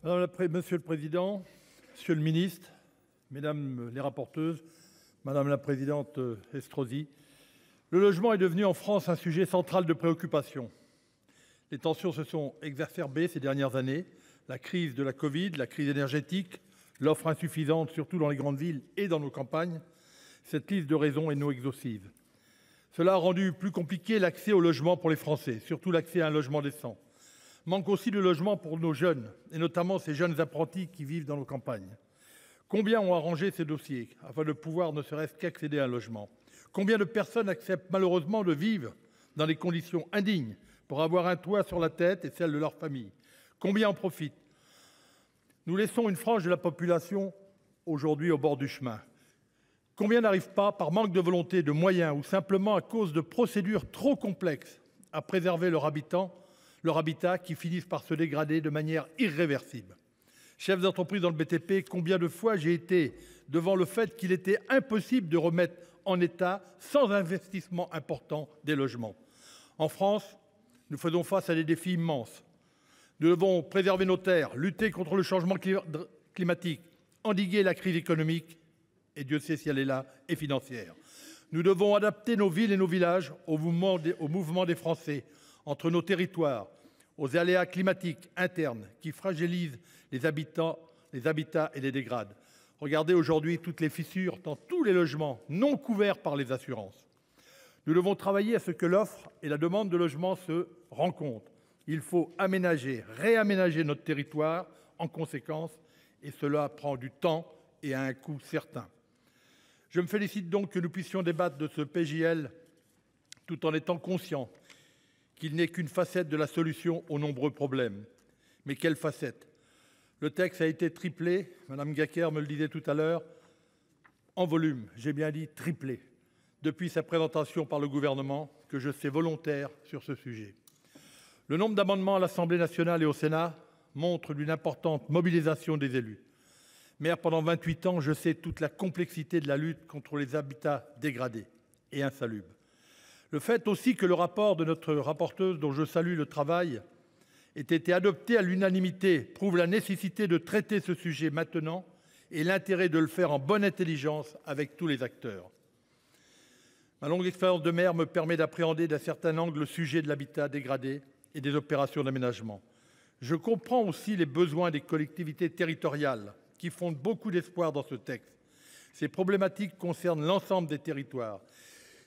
Monsieur le Président, Monsieur le Ministre, Mesdames les rapporteuses, Madame la Présidente Estrosi, le logement est devenu en France un sujet central de préoccupation. Les tensions se sont exacerbées ces dernières années. La crise de la Covid, la crise énergétique, l'offre insuffisante, surtout dans les grandes villes et dans nos campagnes. Cette liste de raisons est non exhaustive. Cela a rendu plus compliqué l'accès au logement pour les Français, surtout l'accès à un logement décent. Manque aussi de logement pour nos jeunes, et notamment ces jeunes apprentis qui vivent dans nos campagnes. Combien ont arrangé ces dossiers afin de pouvoir ne serait-ce qu'accéder à un logement? Combien de personnes acceptent malheureusement de vivre dans des conditions indignes pour avoir un toit sur la tête et celle de leur famille? Combien en profitent? Nous laissons une frange de la population aujourd'hui au bord du chemin. Combien n'arrivent pas, par manque de volonté, de moyens ou simplement à cause de procédures trop complexes, à préserver leur habitat qui finissent par se dégrader de manière irréversible? Chef d'entreprise dans le BTP, combien de fois j'ai été devant le fait qu'il était impossible de remettre en état, sans investissement important, des logements. En France, nous faisons face à des défis immenses. Nous devons préserver nos terres, lutter contre le changement climatique, endiguer la crise économique, et Dieu sait si elle est là, et financière. Nous devons adapter nos villes et nos villages au mouvement des Français, entre nos territoires, aux aléas climatiques internes qui fragilisent les habitats et les dégradent. Regardez aujourd'hui toutes les fissures dans tous les logements non couverts par les assurances. Nous devons travailler à ce que l'offre et la demande de logement se rencontrent. Il faut aménager, réaménager notre territoire en conséquence, et cela prend du temps et à un coût certain. Je me félicite donc que nous puissions débattre de ce PJL tout en étant conscients qu'il n'est qu'une facette de la solution aux nombreux problèmes. Mais quelle facette? Le texte a été triplé, Madame Gacquer me le disait tout à l'heure, en volume, j'ai bien dit triplé, depuis sa présentation par le gouvernement, que je sais volontaire sur ce sujet. Le nombre d'amendements à l'Assemblée nationale et au Sénat montre d'une importante mobilisation des élus. Maire pendant 28 ans, je sais toute la complexité de la lutte contre les habitats dégradés et insalubres. Le fait aussi que le rapport de notre rapporteuse, dont je salue le travail, ait été adopté à l'unanimité prouve la nécessité de traiter ce sujet maintenant et l'intérêt de le faire en bonne intelligence avec tous les acteurs. Ma longue expérience de maire me permet d'appréhender d'un certain angle le sujet de l'habitat dégradé et des opérations d'aménagement. Je comprends aussi les besoins des collectivités territoriales qui fondent beaucoup d'espoir dans ce texte. Ces problématiques concernent l'ensemble des territoires.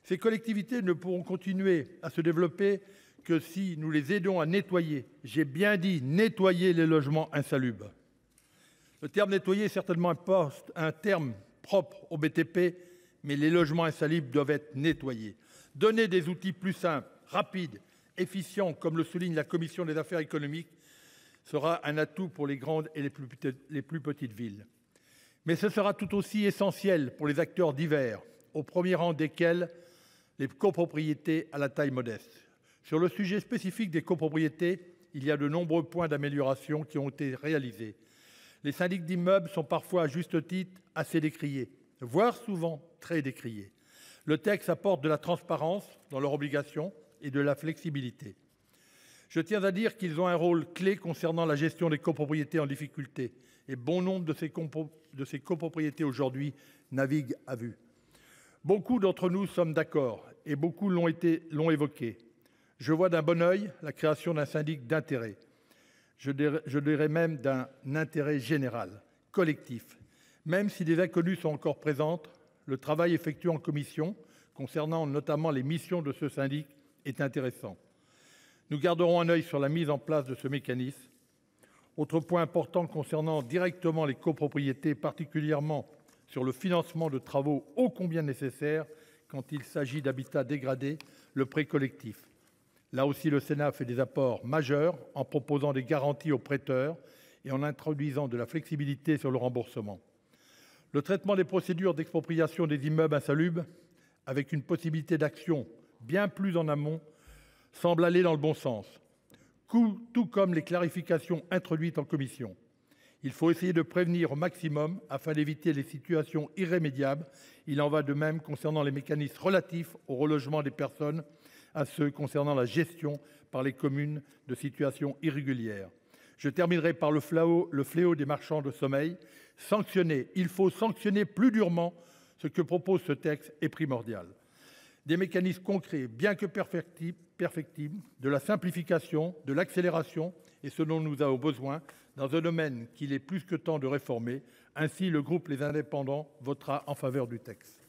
Ces collectivités ne pourront continuer à se développer que si nous les aidons à nettoyer, j'ai bien dit nettoyer les logements insalubres. Le terme nettoyer est certainement un terme propre au BTP, mais les logements insalubres doivent être nettoyés. Donner des outils plus simples, rapides, efficients, comme le souligne la Commission des affaires économiques, sera un atout pour les grandes et les plus petites villes. Mais ce sera tout aussi essentiel pour les acteurs divers, au premier rang desquels les copropriétés à la taille modeste. Sur le sujet spécifique des copropriétés, il y a de nombreux points d'amélioration qui ont été réalisés. Les syndics d'immeubles sont parfois à juste titre assez décriés, voire souvent très décriés. Le texte apporte de la transparence dans leurs obligations et de la flexibilité. Je tiens à dire qu'ils ont un rôle clé concernant la gestion des copropriétés en difficulté et bon nombre de ces copropriétés aujourd'hui naviguent à vue. Beaucoup d'entre nous sommes d'accord et beaucoup l'ont évoqué. Je vois d'un bon œil la création d'un syndic d'intérêt. Je dirais même d'un intérêt général, collectif. Même si des inconnues sont encore présentes, le travail effectué en commission, concernant notamment les missions de ce syndic, est intéressant. Nous garderons un œil sur la mise en place de ce mécanisme. Autre point important concernant directement les copropriétés, particulièrement sur le financement de travaux ô combien nécessaires quand il s'agit d'habitats dégradés, le prêt collectif. Là aussi, le Sénat fait des apports majeurs en proposant des garanties aux prêteurs et en introduisant de la flexibilité sur le remboursement. Le traitement des procédures d'expropriation des immeubles insalubres, avec une possibilité d'action bien plus en amont, semble aller dans le bon sens, tout comme les clarifications introduites en commission. Il faut essayer de prévenir au maximum afin d'éviter les situations irrémédiables. Il en va de même concernant les mécanismes relatifs au relogement des personnes, à ceux concernant la gestion par les communes de situations irrégulières. Je terminerai par le fléau des marchands de sommeil. Sanctionner, il faut sanctionner plus durement. Ce que propose ce texte est primordial. Des mécanismes concrets, bien que perfectibles, de la simplification, de l'accélération est ce dont nous avons besoin dans un domaine qu'il est plus que temps de réformer. Ainsi, le groupe Les Indépendants votera en faveur du texte.